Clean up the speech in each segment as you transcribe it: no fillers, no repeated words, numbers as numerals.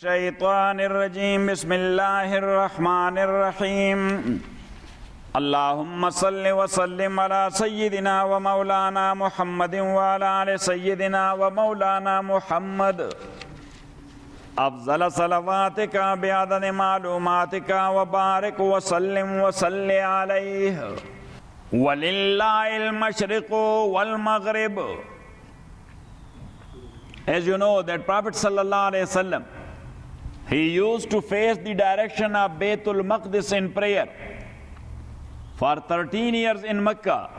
शैतानिर्रजीम बिस्मिल्लाहिर्रहमानिर्रहीम अल्लाहुम्मा सल्लि व सल्लिम अला सय्यिदिना व मौलाना मुहम्मदिन व अला आलि सय्यिदिना व मौलाना मुहम्मद अफ़ज़ल सलवातिका बिअदद मालूमातिका व बारिक व सल्लिम व सल्लि अलैहि वलिल्लाहिल मशरिक़ु वल मग़रिब. As you know that Prophet sallallahu alaihi wasallam, he used to face the direction of Baytul Maqdis in prayer for 13 years in Mecca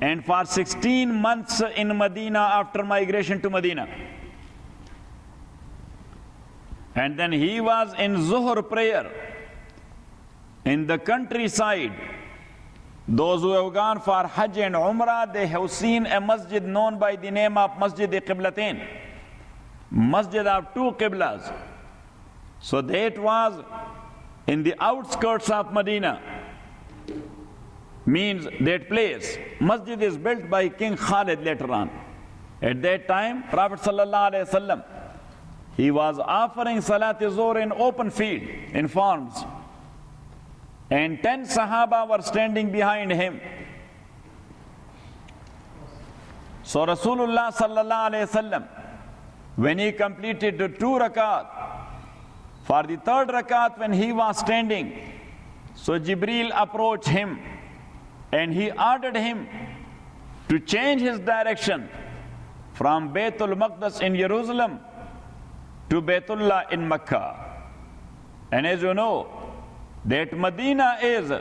and for 16 months in Medina after migration to Medina. And then he was in Zuhr prayer in the countryside. Those who have gone for Hajj and Umrah, they have seen a masjid known by the name of Masjid-e-Qiblatain, masjid of two Qiblas. So that was in the outskirts of Medina, means that place. Masjid is built by King Khalid later on. At that time, Prophet sallallahu alaihi wasallam, he was offering Salat-e-Zuhr in open field, in farms. And 10 Sahaba were standing behind him. So Rasulullah sallallahu alaihi wasallam, when he completed the 2 rakat, for the 3rd rakat when he was standing, so Jibreel approached him and he ordered him to change his direction from Baytul Maqdis in Jerusalem to Baytullah in Mecca. And as you know, that Medina is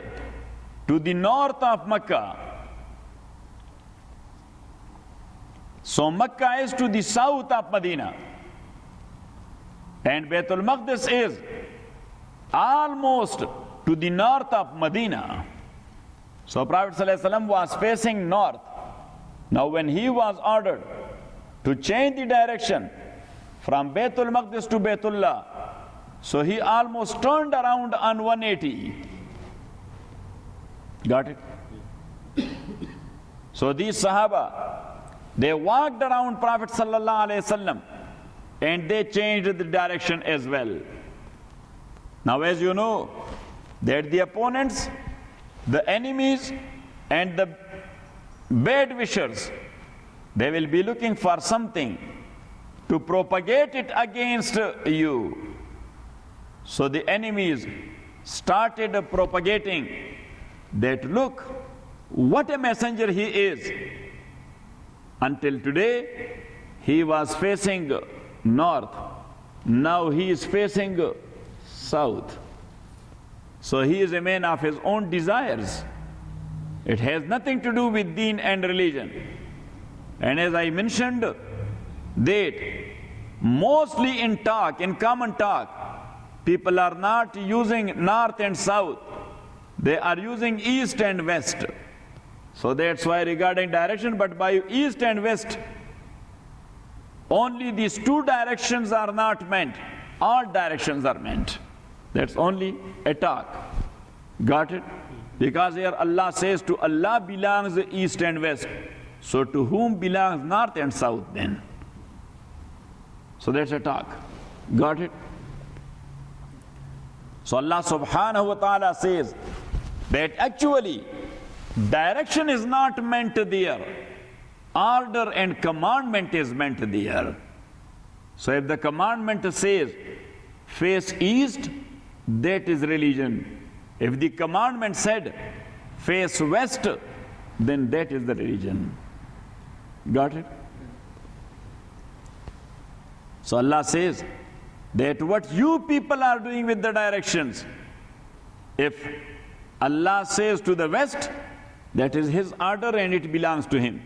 to the north of Mecca. So Mecca is to the south of Medina. And Baytul Maqdis is almost to the north of Medina. So Prophet ﷺ was facing north. Now when he was ordered to change the direction from Baytul Maqdis to Baytullah, so he almost turned around on 180. Got it? So these Sahaba, they walked around Prophet sallallahu alaihi wasallam and they changed the direction as well. Now as you know, that the opponents, the enemies and the bad wishers, they will be looking for something to propagate it against you. So the enemies started propagating that, look, what a messenger he is. Until today, he was facing north. Now he is facing south. So he is a man of his own desires. It has nothing to do with deen and religion. And as I mentioned, that mostly in talk, in common talk, people are not using north and south. They are using east and west. So that's why regarding direction, but by east and west, only these 2 directions are not meant. All directions are meant. That's only a talk. Got it? Because here Allah says to Allah belongs the east and west. So to whom belongs north and south then? So that's a talk. Got it? So Allah subhanahu wa ta'ala says that actually direction is not meant there. Order and commandment is meant there. So if the commandment says face east, that is religion. If the commandment said face west, then that is the religion. Got it? So Allah says that what you people are doing with the directions, if Allah says to the west, that is his order and it belongs to him.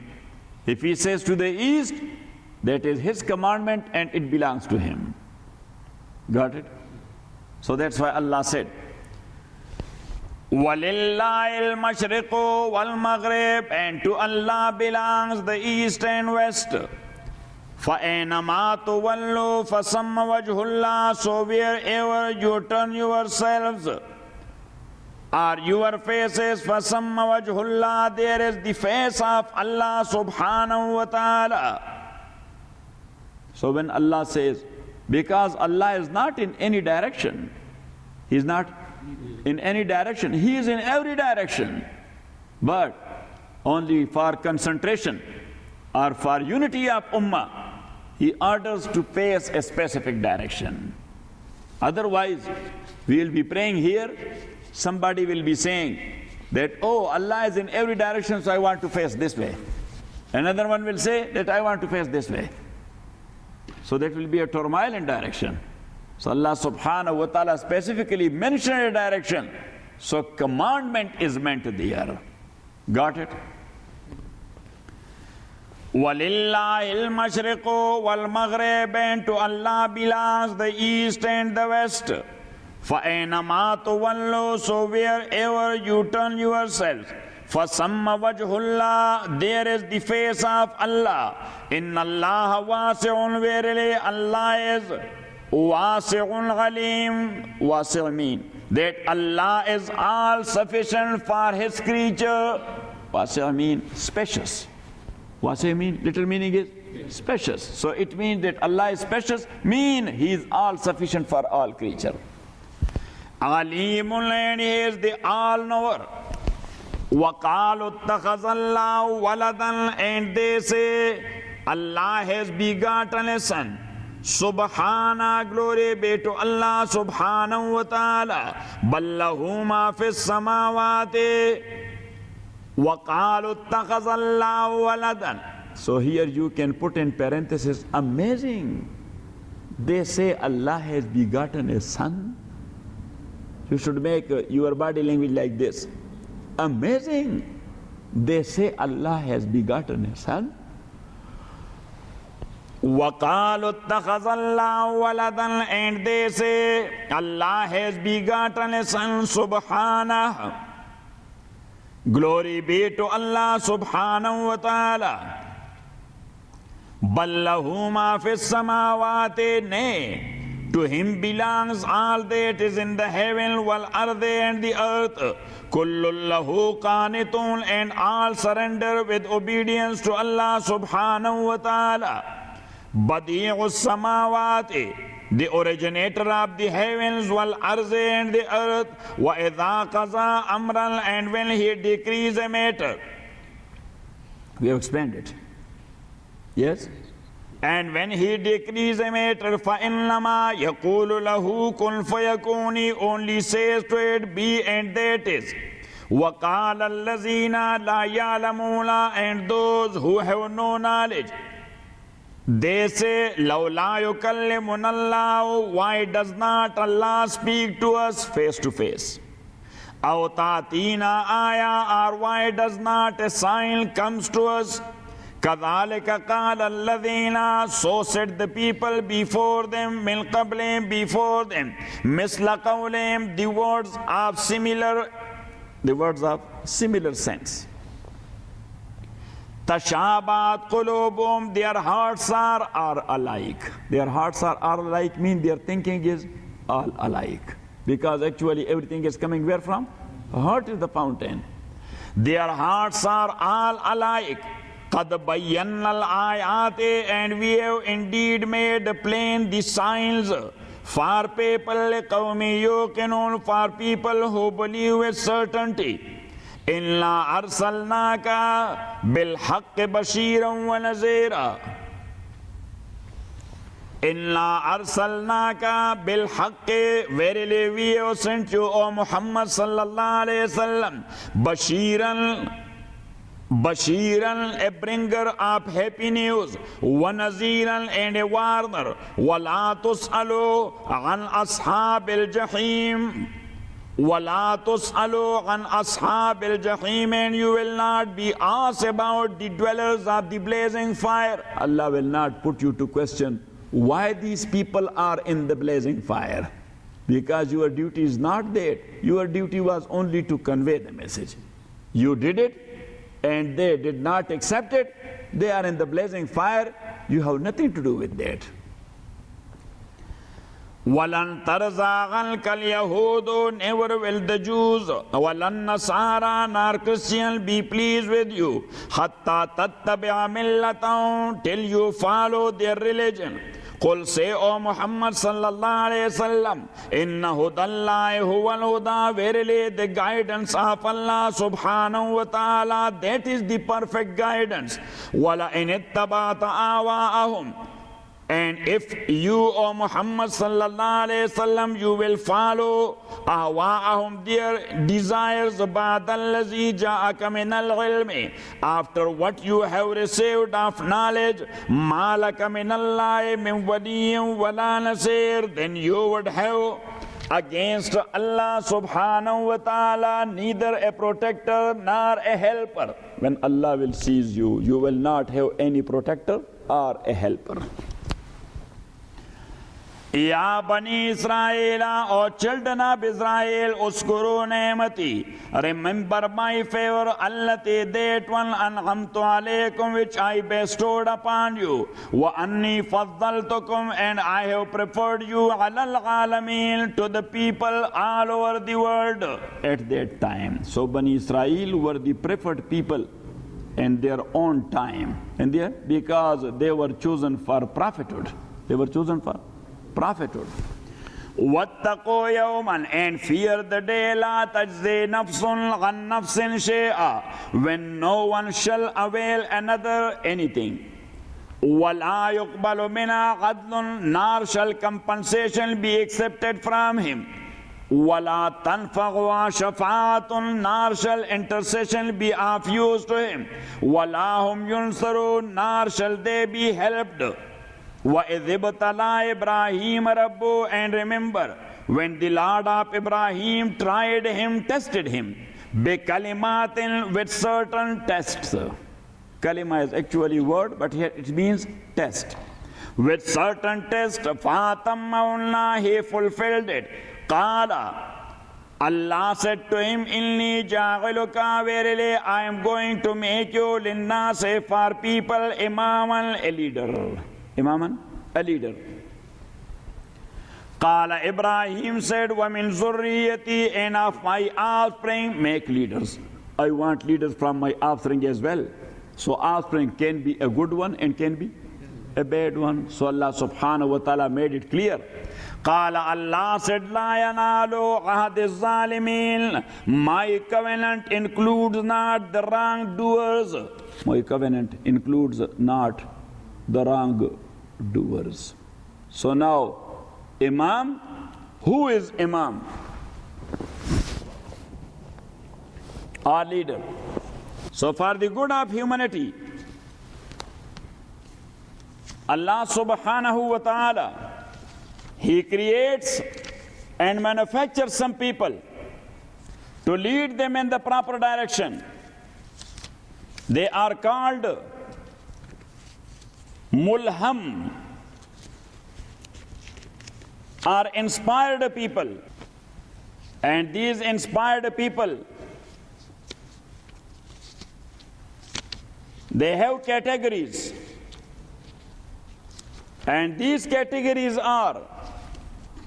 If he says to the east, that is his commandment and it belongs to him. Got it? So that's why Allah said, وَلِلَّهِ الْمَشْرِقُ وَالْمَغْرِبُ, and to Allah belongs the east and west. فَأَيْنَمَا تُوَلُّوا فَثَمَّ وَجْهُ اللَّهِ, so wherever you turn yourselves or your faces, فَثَمَّ وَجْهُ اللَّهِ, there is the face of Allah subhanahu wa ta'ala. So when Allah says Because Allah is not in any direction. He is not in any direction. He is in every direction. But only for concentration or for unity of ummah, He orders to face a specific direction. Otherwise, we will be praying here, somebody will be saying that, oh, Allah is in every direction, so I want to face this way. Another one will say that I want to face this way. So that will be a turmoil in direction. So Allah subhanahu wa ta'ala specifically mentioned a direction. So commandment is meant there. Got it? وَلِلَّهِ الْمَشْرِقُ وَالْمَغْرِبُ, and to Allah belongs the east and the west. فَأَيْنَمَا تُوَلُّوا, so wherever you turn yourselves, فَثَمَّ وَجْهُ اللَّهِ, there is the face of Allah. إِنَّ اللَّهَ وَاسِعٌ, verily Allah is وَاسِعٌ غَلِيمٌ. Wasi' mean that Allah is all sufficient for His creature. Wasi' mean spacious. Wasi' mean, literal meaning is spacious. So it means that Allah is spacious, mean He is all sufficient for all creature. Alimun, and He is the all-knower. وَقَالُوا اتَّخَذَ اللَّهُ وَلَدًا, and they say Allah has begotten a son. Subhana, glory be to Allah subhanahu wa ta'ala. Ballahu ma fis samawati. وَقَالُوا اتَّخَذَ اللَّهُ وَلَدًا. So here you can put in parenthesis, amazing. They say Allah has begotten a son. You should make your body language like this. Amazing. They say Allah has begotten a son. وَقَالُوا اتَّخَذَ اللَّهُ وَلَدًا, and they say Allah has begotten a son. Subhanah, glory be to Allah subhanahu wa ta'ala. Ballahu ma fis samawati, nay, to Him belongs all that is in the heaven, wal ardi, and the earth. Kullun lahu qanitun, and all surrender with obedience to Allah subhanahu wa ta'ala. Badi'us samawati, the originator of the heavens, wal ardi, and the earth. Wa idha qaza amran, and when He decrees a matter. We have explained it. Yes? And when He decrees a matter, فَإِنَّمَا يَقُولُ لَهُ كُنْ فَيَكُونِ, He only says to it, be, and that is. وَقَالَ الَّذِينَ لَا يَعْلَمُونَ, and those who have no knowledge, they say, لَوْلَا يُكَلِّمُنَ اللَّهُ, why does not Allah speak to us face to face? أَوْ تَأْتِينَا آيَةٌ, or why does not a sign comes to us? كَذَلِكَ قَالَ الَّذِينَ, so said the people before them, مِنْ قَبْلِهِمْ, before them, مِثْلَ قَوْلِهِمْ, the words of similar sense. تَشَابَهَتْ قُلُوبُهُمْ, their hearts are alike. Their hearts are alike, mean their thinking is all alike. Because actually everything is coming where from? Heart is the fountain. Their hearts are all alike. قَدْ بَيَّنَّا الْآيَاتِ, and we have indeed made plain the signs for people, لِقَوْمِ يُوقِنُونَ, for people who believe with certainty. إِنَّا أَرْسَلْنَاكَ بِالْحَقِّ بَشِيرًا وَنَذِيرًا. إِنَّا أَرْسَلْنَاكَ بِالْحَقِّ, verily we have sent you, O Muhammad sallallahu alayhi wasallam, Bashiran, a bringer of happy news, وَنَذِيرًا, and a warner, وَلَا تُسْأَلُوا عَنْ أَصْحَابِ الْجَحِيمِ, وَلَا تُسْأَلُوا عَنْ أَصْحَابِ الْجَحِيمِ, and you will not be asked about the dwellers of the blazing fire. Allah will not put you to question why these people are in the blazing fire. Because your duty is not that. Your duty was only to convey the message. You did it, and they did not accept it. They are in the blazing fire. You have nothing to do with that. وَلَن تَرْضَىٰ عَنْكَ الْيَهُودُ, never will the Jews, وَلَن نَّصَارَىٰ, nor Christians, be pleased with you, حَتَّىٰ تَتَّبِعَ مِلَّتَهُمْ, till you follow their religion. Qul, say, O Muhammad sallallahu alayhi wasallam, inna hudallahi huwal huda, verily the guidance of Allah subhanahu wa ta'ala, that is the perfect guidance. Wala in ittabata awa'ahum. And if you, O Muhammad sallallahu alayhi wasallam, you will follow ahwa'ahum, their desires, ba'dallazi ja'aka minal ilmi, after what you have received of knowledge, malaka minallahi min waliyyin wala nasir, then you would have against Allah subhanahu wa ta'ala neither a protector nor a helper. When Allah will seize you, you will not have any protector or a helper. Ya Bani Israel, O children of Israel, uskuru ne'mati, remember my favor, allati, that one, an'amtu alaykum, which I bestowed upon you, wa anni faddaltukum, and I have preferred you, alal alameen, to the people all over the world at that time. So Bani Israel were the preferred people in their own time, and because they were chosen for prophethood. They were chosen for prophethood. وَاتَّقُوا يَوْمًا, and fear the day, لَا تَجْزِي نَفْسٌ عَنْ نَفْسٍ شَيْئًا, when no one shall avail another anything. وَلَا يُقْبَلُ مِنْهَا عَدْلٌ, nor shall compensation be accepted from him. وَلَا تَنْفَعُهَا شَفَاعَةٌ, nor shall intercession be of use to him. وَلَا هُمْ يُنْصَرُونَ, nor shall they be helped. وَإِذِ ابْتَلَىٰ إِبْرَاهِيمَ رَبُّهُ, and remember when the Lord of Ibrahim tried him, tested him, بِكَلِمَاتٍ, with certain tests. Kalima is actually word, but here it means test. With certain tests, فَاتَمَّهُنَّ, he fulfilled it. قَالَ, Allah said to him, Inni ja'aluka, verily I am going to make you linnase, for people, imaman, a leader. Imaman, a leader. Qala, Ibrahim said, وَمِن ذُرِّيَّتِي, and of my offspring make leaders. I want leaders from my offspring as well. So offspring can be a good one and can be a bad one. So Allah subhanahu wa ta'ala made it clear. Qala, Allah said, La yanalu ahdi zalimin, my covenant includes not the wrongdoers. My covenant includes not the wrongdoers. So now, Imam, who is Imam? Our leader. So for the good of humanity, Allah subhanahu wa ta'ala, He creates and manufactures some people to lead them in the proper direction. They are called mulham, are inspired people. And these inspired people, they have categories. And these categories are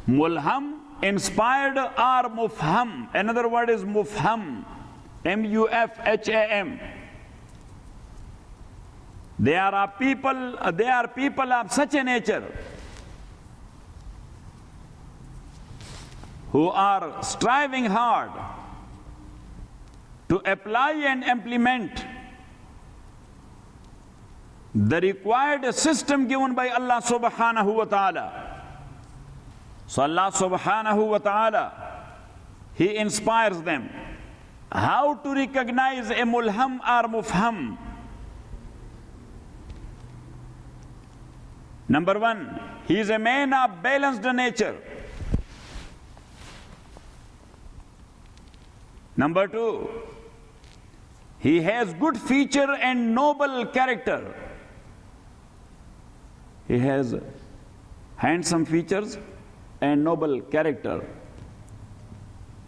mulham, inspired, or mufham. Another word is mufham, M-U-F-H-A-M. They are people of such a nature who are striving hard to apply and implement the required system given by Allah subhanahu wa ta'ala. So Allah subhanahu wa ta'ala, He inspires them. How to recognize a mulham or mufham? Number one, he is a man of balanced nature. Number two, he has good feature and noble character. He has handsome features and noble character.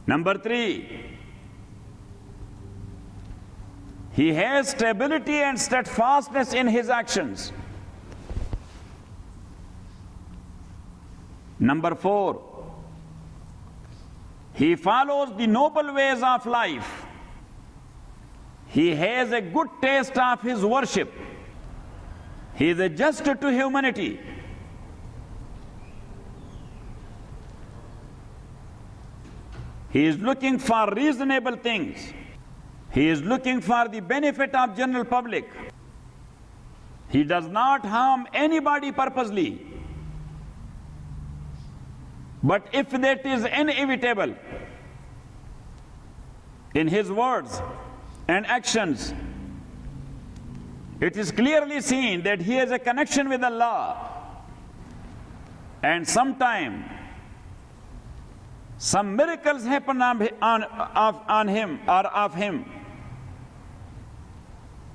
Number three, he has stability and steadfastness in his actions. Number four, he follows the noble ways of life. He has a good taste of his worship. He is a just to humanity. He is looking for reasonable things. He is looking for the benefit of general public. He does not harm anybody purposely. But if that is inevitable in his words and actions, it is clearly seen that he has a connection with Allah. And sometime some miracles happen on him or of him.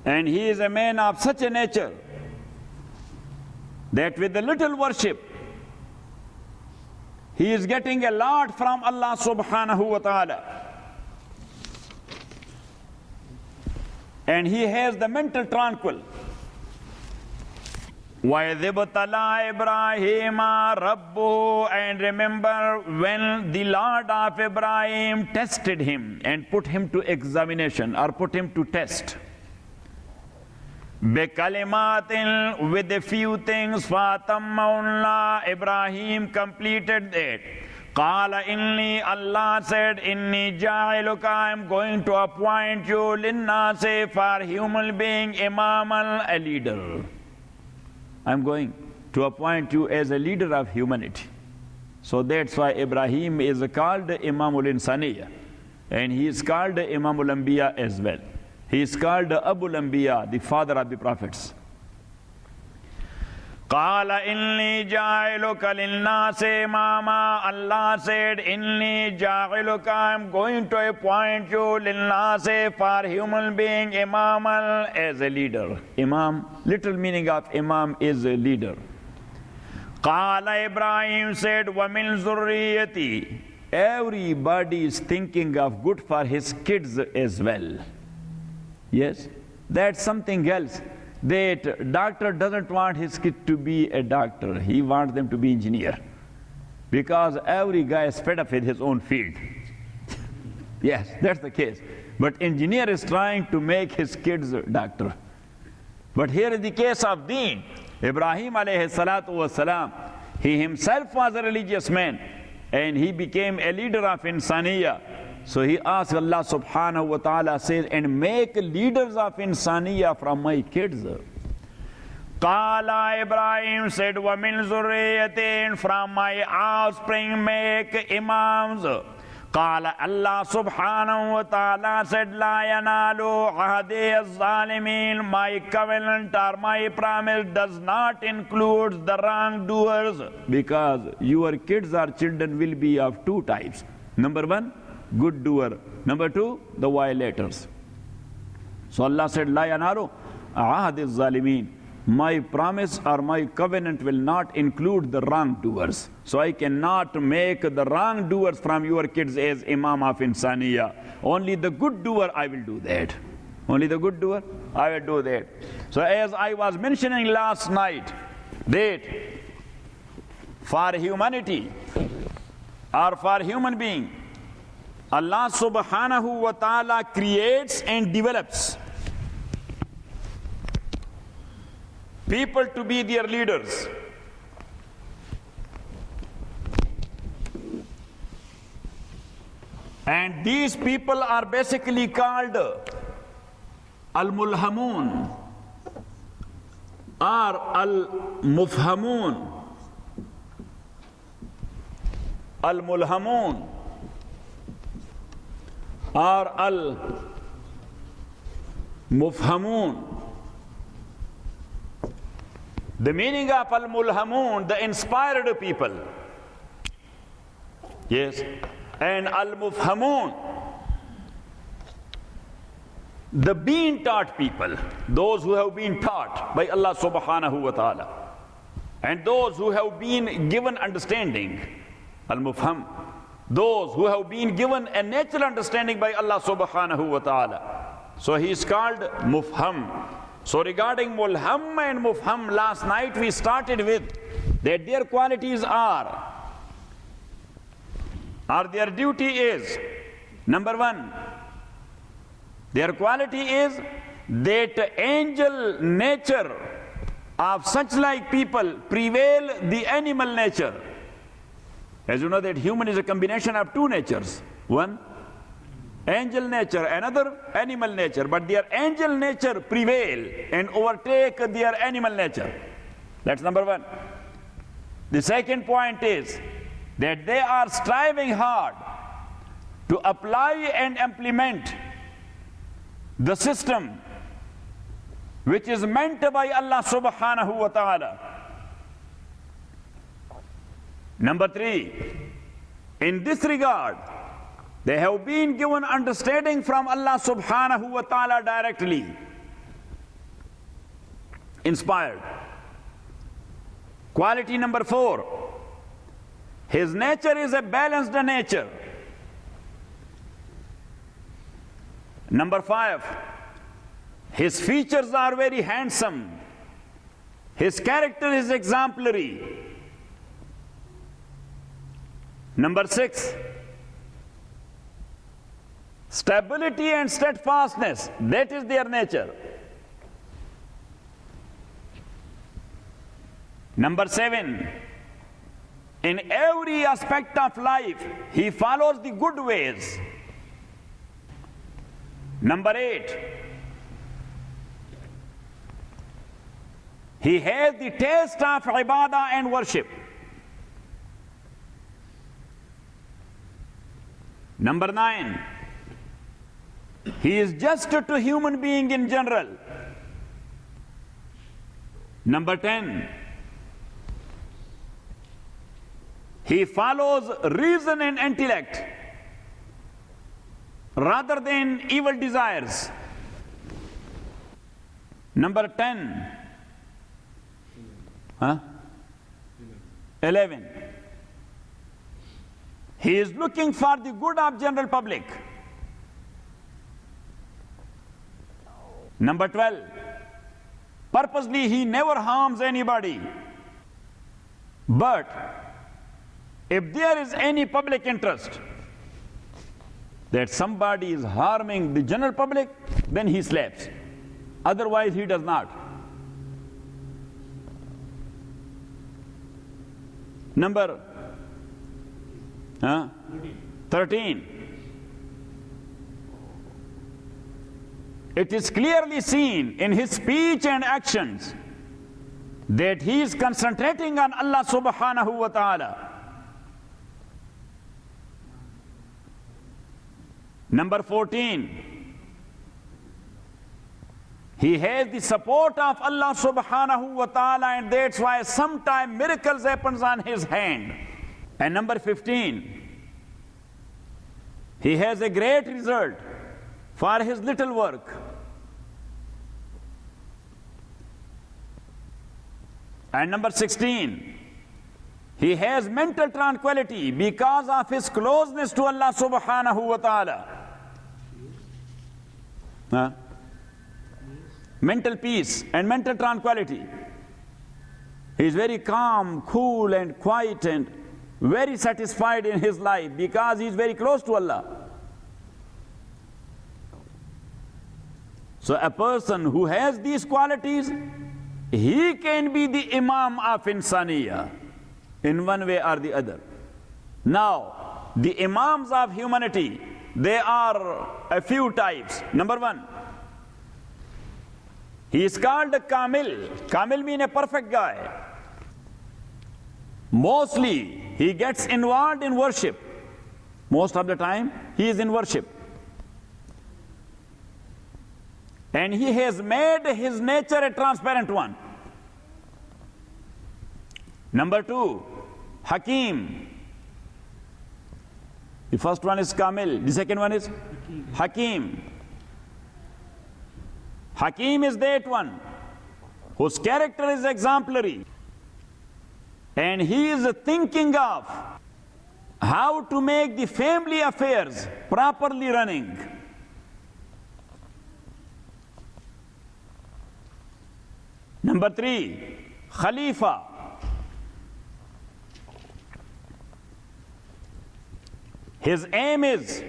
And he is a man of such a nature that with a little worship, he is getting a lot from Allah subhanahu wa ta'ala. And he has the mental tranquil. وَإِذِ ابْتَلَىٰ إِبْرَاهِيمَ رَبُّهُ, and remember when the Lord of Ibrahim tested him and put him to examination or put him to test. بِكَلِمَاتٍ, with a few things, فَاتَمَّهُنَّ, Ibrahim completed that. قَالَ إِنِّي, Allah said, إِنِّي جَاعِلُكَ, I am going to appoint you, لِلنَّاسِ, for human being, imaman, a leader. I am going to appoint you as a leader of humanity. So that's why Ibrahim is called Imamul Insaniya, and he is called Imamul Anbiya as well. He is called Abul Anbiya, the father of the prophets. قَالَ إِنِّي جَاعِلُكَ لِلنَّاسِ إِمَامًا, Allah said, إِنِّي جَاعِلُكَ, I am going to appoint you, لِلنَّاسِ, for human being, imaman, as a leader. Imam, literal meaning of imam is a leader. قَالَ, Ibrahim said, وَمِن ذُرِّيَّتِي, everybody is thinking of good for his kids as well. Yes, that's something else. That doctor doesn't want his kid to be a doctor. He wants them to be engineer. Because every guy is fed up with his own field. Yes, that's the case. But engineer is trying to make his kids a doctor. But here is the case of Deen. Ibrahim alayhi salatu wasalam, he himself was a religious man. And he became a leader of Insaniya. So he asked Allah subhanahu wa ta'ala, says, and make leaders of Insaniya from my kids. Qala, Ibrahim said, وَمِن ذُرِّيَّتِي, from my offspring make imams. Qala, Allah subhanahu wa ta'ala said, لَا يَنَالُ عَهْدِي الظَّالِمِينَ, my covenant or my promise does not include the wrongdoers. Because your kids or children will be of two types. Number one, good doer. Number two, the violators. So Allah said, La yanaru ahad zalimin. My promise or my covenant will not include the wrongdoers. So I cannot make the wrongdoers from your kids as Imam of Insaniya. Only the good doer I will do that. Only the good doer I will do that. So as I was mentioning last night, that for humanity or for human being, Allah subhanahu wa ta'ala creates and develops people to be their leaders. And these people are basically called Al-Mulhamun or Al-Mufhamun. Al-Mulhamun or Al-Mufhamun. The meaning of Al-Mulhamun, the inspired people. Yes. And Al-Mufhamun, the being taught people. Those who have been taught by Allah subhanahu wa ta'ala. And those who have been given understanding. Al-Mufham. Those who have been given a natural understanding by Allah subhanahu wa ta'ala. So he is called Mufham. So regarding Mulham and Mufham, last night we started with that their qualities are, or their duty is, number one, their quality is that angel nature of such like people prevail the animal nature. As you know that human is a combination of two natures. One, angel nature, another animal nature, but their angel nature prevail and overtake their animal nature. That's number one. The second point is that they are striving hard to apply and implement the system which is meant by Allah subhanahu wa ta'ala. Number three, in this regard, they have been given understanding from Allah subhanahu wa ta'ala directly, inspired. Quality number four, his nature is a balanced nature. Number five, his features are very handsome. His character is exemplary. Number six, stability and steadfastness, that is their nature. Number seven, in every aspect of life, he follows the good ways. Number eight, he has the taste of ibadah and worship. Number nine, he is just to human being in general. Number 10, he follows reason and intellect rather than evil desires. Number 10, 11, he is looking for the good of general public. Number 12, purposely he never harms anybody. But if there is any public interest that somebody is harming the general public, then he slaps. Otherwise he does not. Number 13. It is clearly seen in his speech and actions that he is concentrating on Allah subhanahu wa ta'ala. Number 14. He has the support of Allah subhanahu wa ta'ala, and that's why sometimes miracles happens on his hand. And number 15. He has a great result for his little work. And number 16, he has mental tranquility because of his closeness to Allah subhanahu wa ta'ala. Mental peace and mental tranquility. He is very calm, cool and quiet and very satisfied in his life because he is very close to Allah. So a person who has these qualities, he can be the Imam of Insaniya in one way or the other. Now, the Imams of humanity, they are a few types. Number one, he is called a Kamil. Kamil means a perfect guy. Mostly, he gets involved in worship. Most of the time, he is in worship. And he has made his nature a transparent one. Number two, Hakim. The first one is Kamil. The second one is Hakim. Hakim is that one whose character is exemplary. And he is thinking of how to make the family affairs properly running. Number three, Khalifa. His aim is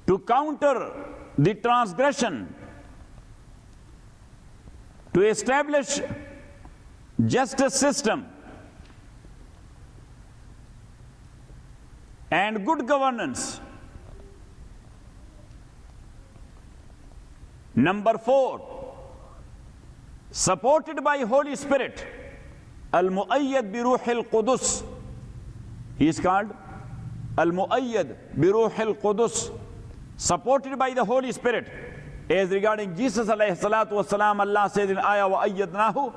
to counter the transgression, to establish justice system, and good governance. Number 4, supported by Holy Spirit, al-mu'ayyad bi ruhil qudus. He is called al-mu'ayyad bi ruhil qudus, supported by the Holy Spirit. As regarding Jesus alayhi salatu wasalam, Allah says in ayah, wa ayyadnahu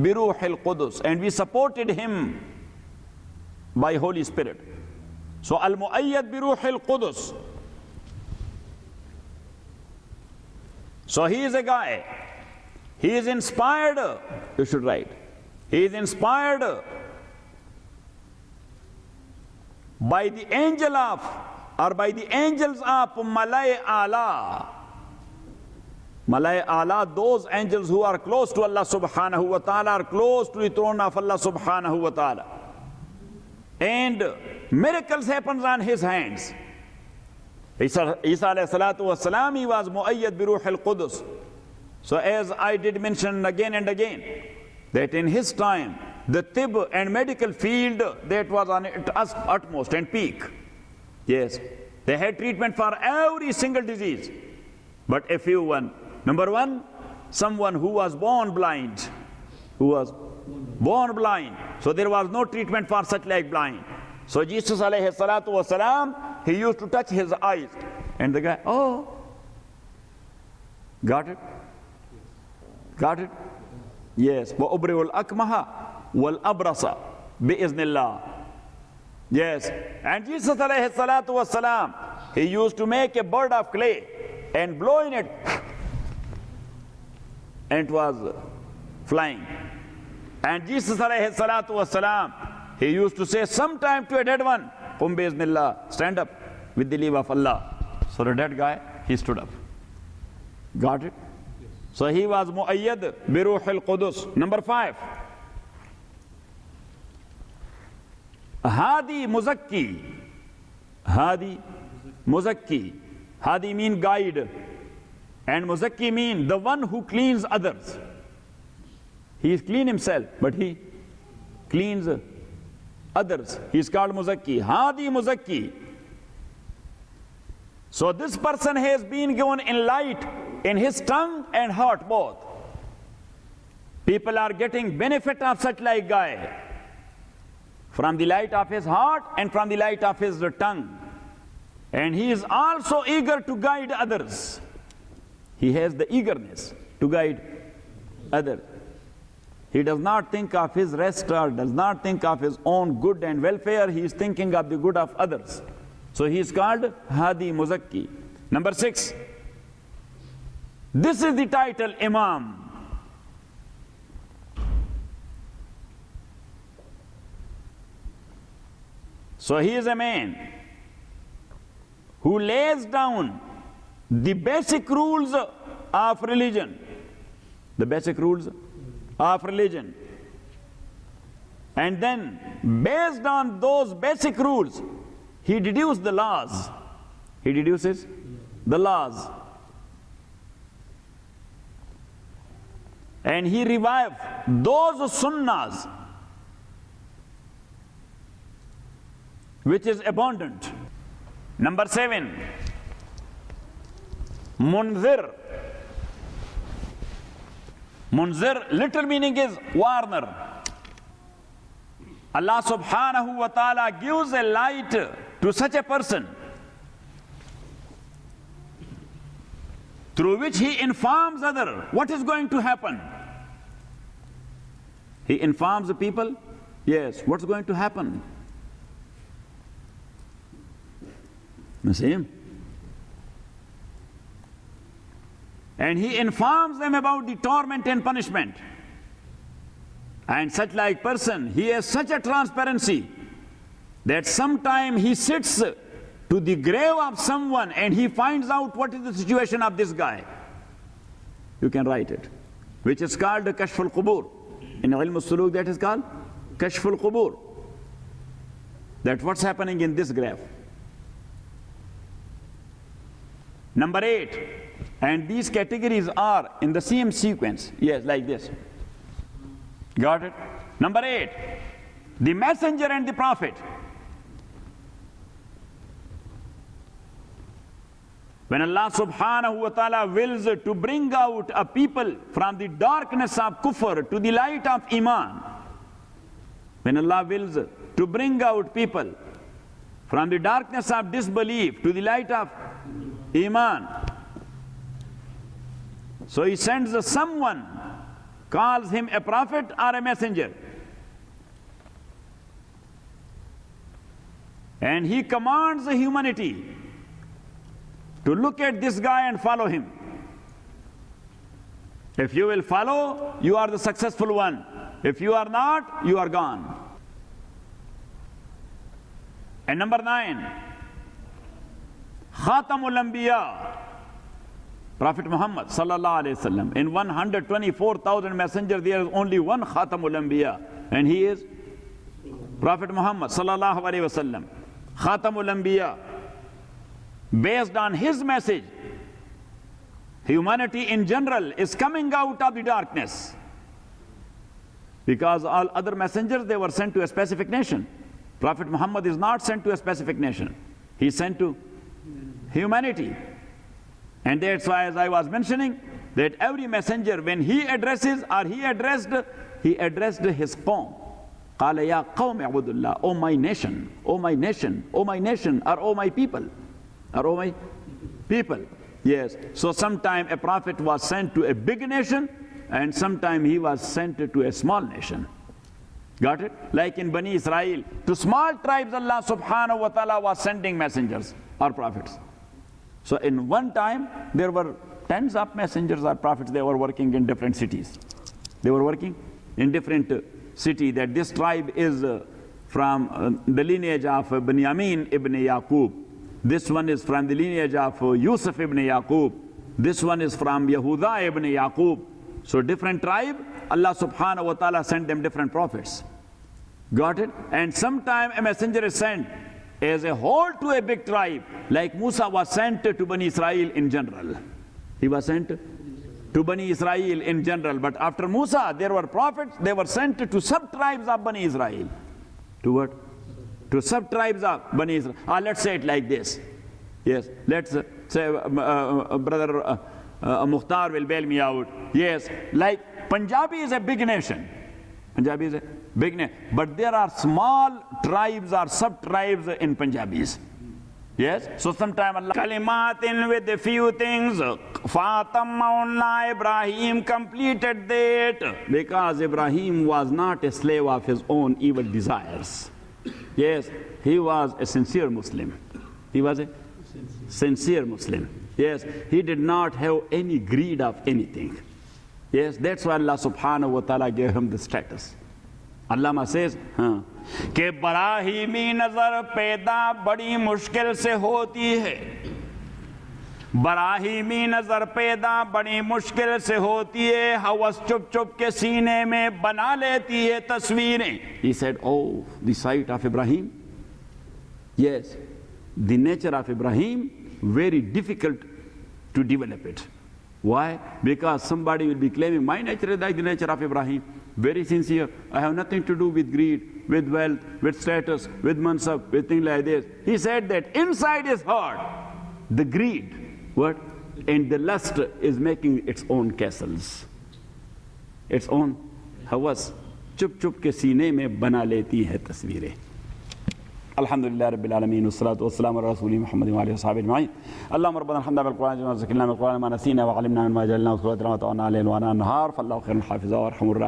bi ruhil qudus, and we supported him by Holy Spirit. So al-mu'ayyad bi ruhil qudus. So he is a guy, he is inspired, you should write, he is inspired by the angel of, or by the angels of Malay Ala. Malay Ala, those angels who are close to Allah subhanahu wa ta'ala, are close to the throne of Allah subhanahu wa ta'ala. And miracles happens on his hands. Isa alayhi salatu wasalam, he was mu'ayyad bi ruhil qudus. So as I did mention again and again, that in his time, the tib and medical field, that was on its utmost and peak. Yes, they had treatment for every single disease. But a few one. Number 1, someone who was born blind. Who was born blind. So there was no treatment for such like blind. So Jesus alayhi salatu wasalam, he used to touch his eyes. And the guy, oh, got it? Got it? Yes. وَأُبْرِوُ الْأَكْمَهَ وَالْأَبْرَصَ بِإِذْنِ اللَّهِ. Yes. And Jesus alayhi salatu wasalam, he used to make a bird of clay and blow in it, and it was flying. And Jesus alayhi salatu wasalam, he used to say sometime to a dead one, Qum bi'iznillah, stand up with the leave of Allah. So the dead guy, he stood up. Got it? Yes. So he was mu'ayyad bi ruhil qudus. Number 5, Hadi Muzakki. Hadi Muzakki. Hadi mean guide, and Muzakki mean the one who cleans others. He is clean himself, but he cleans others. He is called Muzakki. Hadi Muzakki. So this person has been given in light in his tongue and heart both. People are getting benefit of such like guy, from the light of his heart and from the light of his tongue. And he is also eager to guide others. He has the eagerness to guide others. He does not think of his rest or does not think of his own good and welfare. He is thinking of the good of others. So he is called Hadi Muzakki. Number 6, this is the title Imam. So he is a man who lays down the basic rules of religion. The basic rules of religion. And then, based on those basic rules, he deduces the laws. He deduces the laws. And he revives those sunnahs which is abundant. Number 7, Munzir. Munzir, literal meaning is warner. Allah subhanahu wa ta'ala gives a light to such a person through which he informs other what is going to happen. He informs the people, yes, what's going to happen. You see him? And he informs them about the torment and punishment. And such like person, he has such a transparency that sometime he sits to the grave of someone and he finds out what is the situation of this guy. You can write it, which is called Kashful Qubur. In Ilm al-Suluk, that is called Kashful Qubur. That what's happening in this grave. Number 8, and these categories are in the same sequence. Yes, like this. Got it? Number 8, the messenger and the prophet. When Allah subhanahu wa ta'ala wills to bring out a people from the darkness of kufr to the light of iman, when Allah wills to bring out people from the darkness of disbelief to the light of iman, so He sends someone, calls him a prophet or a messenger, and He commands the humanity to look at this guy and follow him. If you will follow, you are the successful one. If you are not, you are gone. And number 9, Khatamul Anbiya, Prophet Muhammad sallallahu alaihi wasallam. In 124,000 messengers, there is only one Khatamul Anbiya, and he is Prophet Muhammad sallallahu alaihi wasallam. Khatamul Anbiya. Based on his message, humanity in general is coming out of the darkness. Because all other messengers, they were sent to a specific nation. Prophet Muhammad is not sent to a specific nation. He is sent to humanity. And that's why, as I was mentioning, that every messenger, when he addresses or he addressed his qawm. قَالَ يَا قَوْمِ اعْبُدُوا اللَّهِ, O my nation, O my nation, O my nation, or O my people. Or O my people. Yes. So sometime a prophet was sent to a big nation, and sometime he was sent to a small nation. Got it? Like in Bani Israel, to small tribes Allah subhanahu wa ta'ala was sending messengers or prophets. So in one time, there were tens of messengers or prophets. They were working in different cities. They were working in different cities. That this tribe is from the lineage of Binyamin ibn Yaqub. This one is from the lineage of Yusuf ibn Yaqub. This one is from Yehuda ibn Yaqub. So different tribe, Allah subhanahu wa ta'ala sent them different prophets. Got it? And sometime a messenger is sent as a whole to a big tribe, like Musa was sent to Bani Israel in general. He was sent to Bani Israel in general. But after Musa, there were prophets, they were sent to sub-tribes of Bani Israel. To what? To sub-tribes of Bani Israel. Let's say it like this. Yes, let's say, Brother Mukhtar will bail me out. Yes, like Punjabi is a big nation. Punjabi is a big nation. But there are small tribes or sub-tribes in Punjabis. Yes, so sometime Allah Kalimatin with a few things. Fatamma Ibrahim completed that, because Ibrahim was not a slave of his own evil desires. Yes, he was a sincere Muslim. He was a sincere Muslim. Yes, he did not have any greed of anything. Yes, that's why Allah subhanahu wa ta'ala gave him the status. Allama says, कि बराहीमी नजर पैदा बड़ी मुश्किल से होती है, बराहीमी नजर पैदा बड़ी मुश्किल से होती है, हवस चुप चुप के सीने में बना लेती है तस्वीरें. He said, oh, the sight of Ibrahim, yes, the nature of Ibrahim, very difficult to develop it. Why? Because somebody will be claiming, my nature is like the nature of Ibrahim, very sincere, I have nothing to do with greed, with wealth, with status, with mansab, with things like this. He said that inside his heart, the greed, what? And the lust is making its own castles, its own hawas, chup chup ke seene mein bana leti hai tasveerein. Alhamdulillah Rabbil Alameen, wassalatu wassalamu ala Rasuli Muhammadin wa alihi wa sahbihi ajma'in. Allahumma rabbana alhamda bil Qur'an wa zakirna bil Qur'an ma nasina wa alimna ma jalna wa ta'ana alayhi wa ana nahar fallahu khairul hafiza wa arhamur rahim.